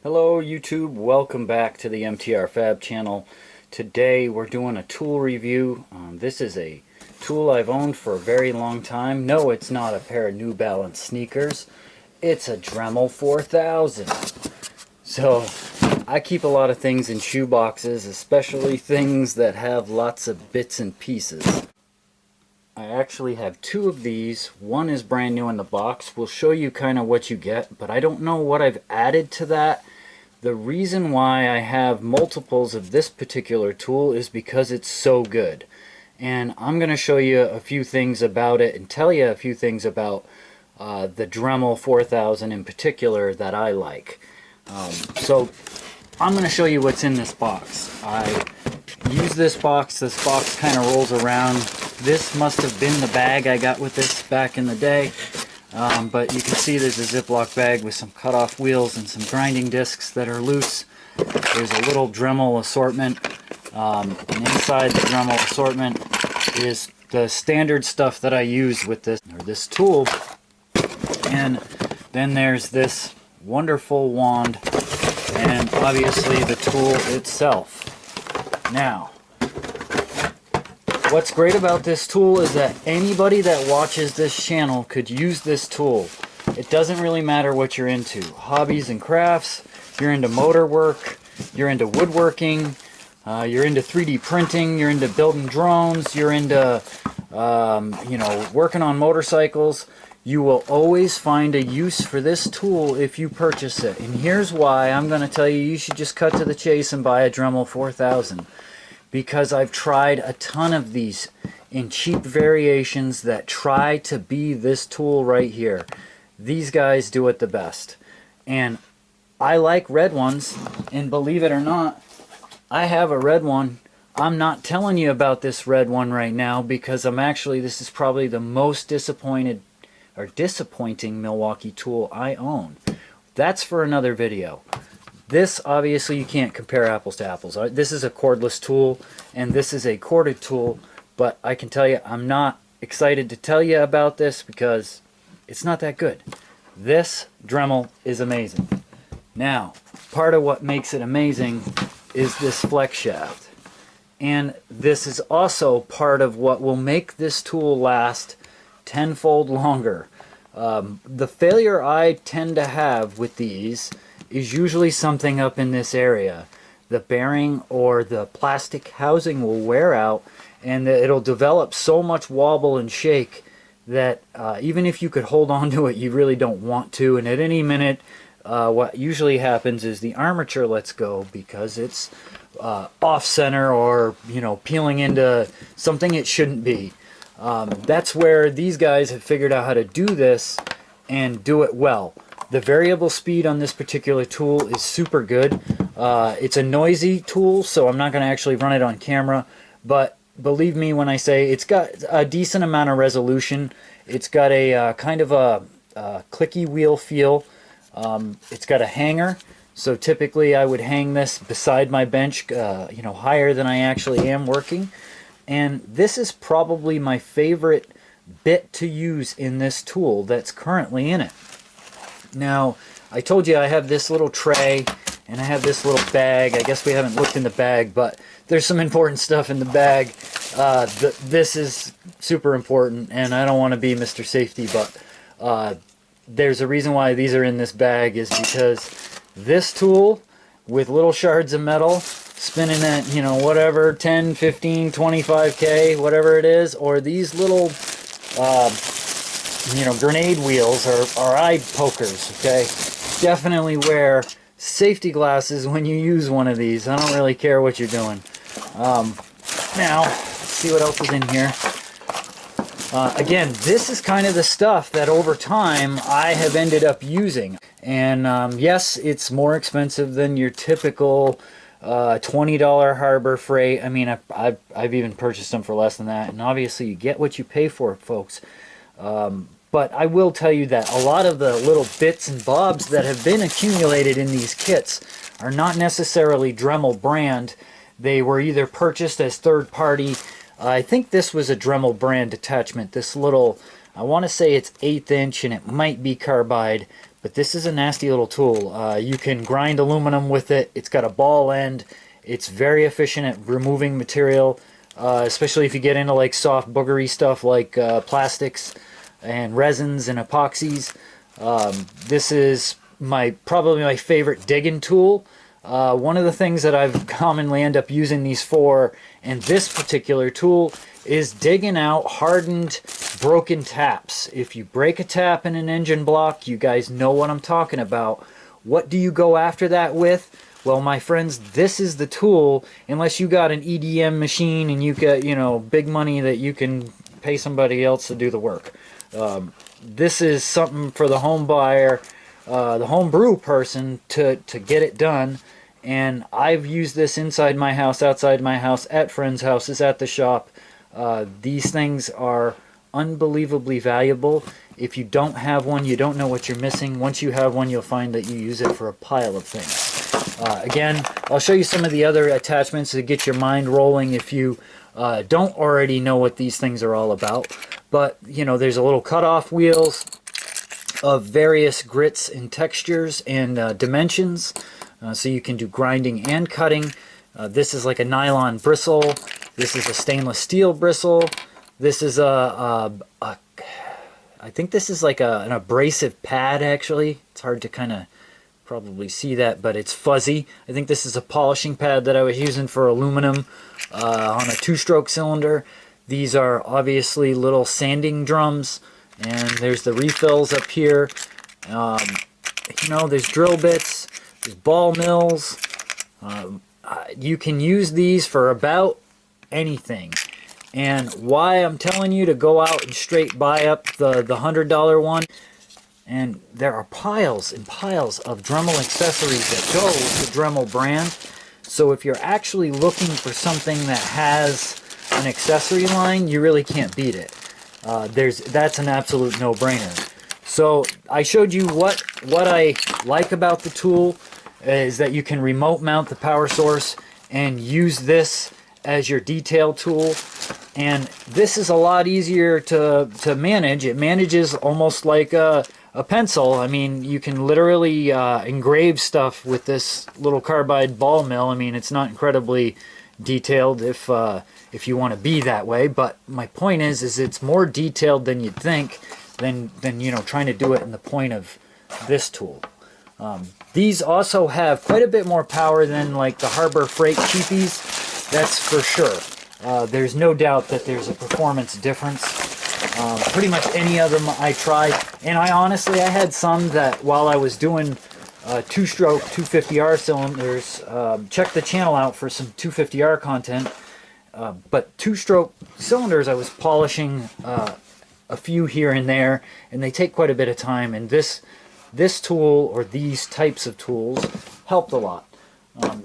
Hello YouTube, welcome back to the MTR Fab channel. Today we're doing a tool review. This is a tool I've owned for a very long time. No, it's not a pair of New Balance sneakers. It's a Dremel 4000. So I keep a lot of things in shoe boxes, especially things that have lots of bits and pieces. I actually have two of these. One is brand new in the box. We'll show you kind of what you get, but I don't know what I've added to that. The reason why I have multiples of this particular tool is because it's so good. And I'm going to show you a few things about it and tell you a few things about the Dremel 4000 in particular that I like. So I'm going to show you what's in this box. I use this box. This box kind of rolls around. This must have been the bag I got with this back in the day. But you can see there's a Ziploc bag with some cut-off wheels and some grinding discs that are loose. There's a little Dremel assortment. And inside the Dremel assortment is the standard stuff that I use with this tool. And then there's this wonderful wand and obviously the tool itself. Now, what's great about this tool is that anybody that watches this channel could use this tool. It doesn't really matter what you're into. Hobbies and crafts, you're into motor work, you're into woodworking, you're into 3D printing, you're into building drones, you're into working on motorcycles. You will always find a use for this tool if you purchase it. And here's why. I'm going to tell you, you should just cut to the chase and buy a Dremel 4000. Because I've tried a ton of these in cheap variations that try to be this tool right here. These guys do it the best. And I like red ones, and believe it or not, I have a red one. I'm not telling you about this red one right now because this is probably the most disappointing Milwaukee tool I own. That's for another video. This, obviously, you can't compare apples to apples. This is a cordless tool, and this is a corded tool, but I can tell you I'm not excited to tell you about this because it's not that good. This Dremel is amazing. Now, part of what makes it amazing is this flex shaft. And this is also part of what will make this tool last tenfold longer. The failure I tend to have with these is usually something up in this area. The bearing or the plastic housing will wear out and it'll develop so much wobble and shake that even if you could hold on to it, you really don't want to. And at any minute, what usually happens is the armature lets go because it's off center or peeling into something it shouldn't be. That's where these guys have figured out how to do this and do it well. The variable speed on this particular tool is super good. It's a noisy tool, so I'm not going to actually run it on camera, but believe me when I say it's got a decent amount of resolution. It's got a kind of a clicky wheel feel. It's got a hanger, so typically I would hang this beside my bench, higher than I actually am working. And this is probably my favorite bit to use in this tool that's currently in it. Now, I told you I have this little tray and I have this little bag. I guess we haven't looked in the bag, but there's some important stuff in the bag. This is super important, and I don't want to be Mr. Safety, but there's a reason why these are in this bag is because this tool with little shards of metal spinning at, whatever, 10, 15, 25K, whatever it is, or these little grenade wheels are eye pokers, okay? Definitely wear safety glasses when you use one of these. I don't really care what you're doing. Now, let's see what else is in here. Again, this is kind of the stuff that over time I have ended up using. And yes, it's more expensive than your typical $20 Harbor Freight. I mean, I've even purchased them for less than that. And obviously you get what you pay for, folks. But I will tell you that a lot of the little bits and bobs that have been accumulated in these kits are not necessarily Dremel brand. They were either purchased as third party. I think this was a Dremel brand attachment. This little, I want to say it's 1/8 inch and it might be carbide, But this is a nasty little tool. You can grind aluminum with it. It's got a ball end. It's very efficient at removing material, especially if you get into like soft boogery stuff like plastics and resins and epoxies. This is probably my favorite digging tool. One of the things that I've commonly end up using these for, and this particular tool, is digging out hardened, broken taps. If you break a tap in an engine block, you guys know what I'm talking about. What do you go after that with? Well, my friends, this is the tool, unless you got an EDM machine and you got, you know, big money that you can pay somebody else to do the work. This is something for the home buyer, the home brew person to get it done. And I've used this inside my house, outside my house, at friends' houses, at the shop. These things are unbelievably valuable. If you don't have one, you don't know what you're missing. Once you have one, you'll find that you use it for a pile of things. Again, I'll show you some of the other attachments to get your mind rolling if you don't already know what these things are all about. But, you know, there's a little cutoff wheels of various grits and textures and dimensions. So you can do grinding and cutting. This is like a nylon bristle. This is a stainless steel bristle. This is I think this is like an abrasive pad, actually. It's hard to kind of probably see that, but it's fuzzy. I think this is a polishing pad that I was using for aluminum on a two-stroke cylinder. These are obviously little sanding drums, and there's the refills up here. You know, there's drill bits, there's ball mills. You can use these for about anything. And why I'm telling you to go out and straight buy up the $100 one, and there are piles and piles of Dremel accessories that go with the Dremel brand. So if you're actually looking for something that has an accessory line, you really can't beat it. That's an absolute no-brainer. So I showed you what I like about the tool is that you can remote mount the power source and use this as your detail tool. And this is a lot easier to manage. It manages almost like a pencil. I mean, you can literally engrave stuff with this little carbide ball mill. I mean, it's not incredibly detailed if you want to be that way, but my point is it's more detailed than you'd think than you know, trying to do it in the point of this tool. These also have quite a bit more power than like the Harbor Freight cheapies, that's for sure. There's no doubt that there's a performance difference. Pretty much any of them I tried, and I had some that while I was doing two-stroke 250R cylinders, check the channel out for some 250R content, but two-stroke cylinders I was polishing a few here and there, and they take quite a bit of time, and this tool or these types of tools helped a lot.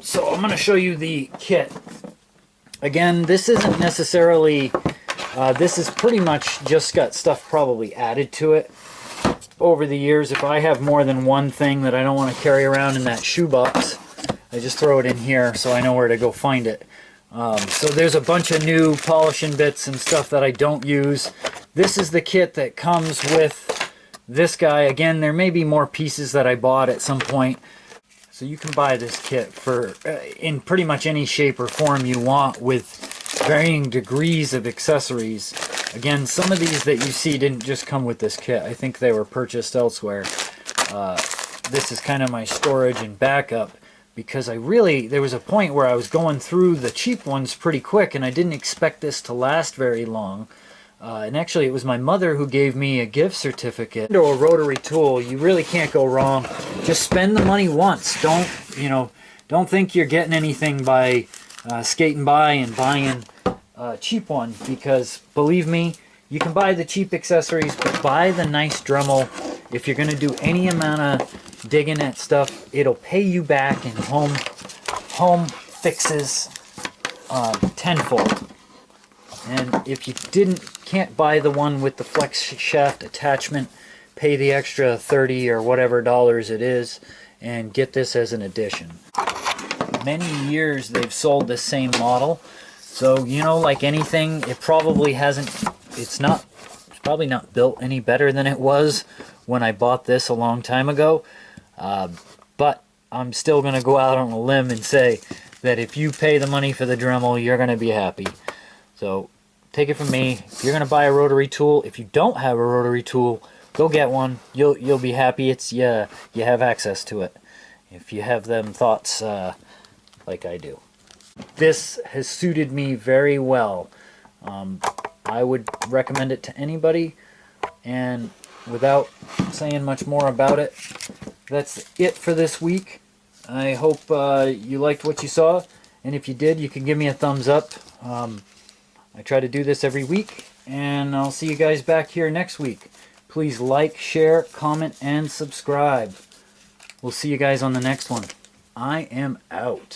So I'm going to show you the kit. Again, this isn't necessarily, this is pretty much just got stuff probably added to it over the years. If I have more than one thing that I don't want to carry around in that shoebox, I just throw it in here so I know where to go find it. So there's a bunch of new polishing bits and stuff that I don't use. This is the kit that comes with this guy. Again, there may be more pieces that I bought at some point. So you can buy this kit for in pretty much any shape or form you want with varying degrees of accessories. Again, some of these that you see didn't just come with this kit. I think they were purchased elsewhere. This is kind of my storage and backup because there was a point where I was going through the cheap ones pretty quick and I didn't expect this to last very long. And actually, it was my mother who gave me a gift certificate to a Rotary Tool. You really can't go wrong. Just spend the money once. Don't think you're getting anything by skating by and buying a cheap one, because believe me, you can buy the cheap accessories, but buy the nice Dremel. If you're going to do any amount of digging at stuff, it'll pay you back in home fixes tenfold. And if you can't buy the one with the flex shaft attachment, pay the extra $30 or whatever dollars it is and get this as an addition. Many years they've sold the same model, so you know, like anything, it probably hasn't, it's probably not built any better than it was when I bought this a long time ago. But I'm still going to go out on a limb and say that if you pay the money for the Dremel, you're going to be happy. So take it from me. If you're going to buy a rotary tool, if you don't have a rotary tool, go get one. You'll be happy. It's you have access to it. If you have them thoughts like I do. This has suited me very well. I would recommend it to anybody, and without saying much more about it, that's it for this week. I hope you liked what you saw, and if you did, you can give me a thumbs up. I try to do this every week, and I'll see you guys back here next week. Please like, share, comment, and subscribe. We'll see you guys on the next one. I am out.